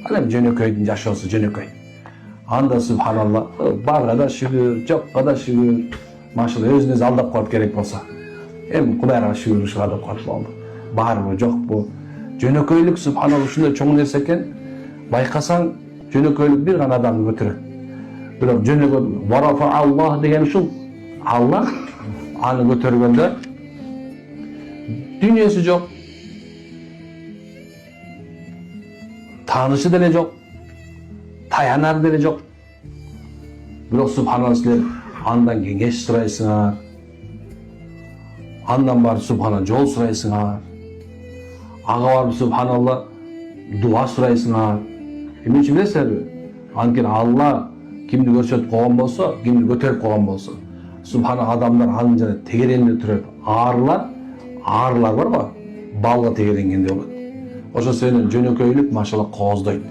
Al endi jönököydün yaşoosу jönököy. Anda subhanallah, barga da şükür, jokka da şükür. Maşallah özünü özü aldap koyup gerek bolsa. Hem Kudayga şükür uşu aldap koyup boldu. Barбы, жокпу? Jönököylük subhanallah ушундай чоң нерсе экен. Байкасаң, jönököylük bir гана адамды көтөрөт. Бирок жөнөкөй варафа Аллах деген ушул. Аллах аны көтөргөндө дүнүйөсү жок. Танышы деле жок. Таянар деле жок. Бирок subhanallah силер андан кеңеш сурайсыңар. Андан барып subhanallah жол сурайсыңар. Ага барып subhanallah дуа сурайсыңар. Эмне үчүн билесиңерби? Анткени Алла кимди көрсөтүп койгон болсо, кимди көтөрүп койгон болсо, subhanallah адамдар анын жана тегеренде туруп аарылар барбы? Балга тегеренгенде болот. Ошо сени жөнөкөйлүк машалла кооздойт.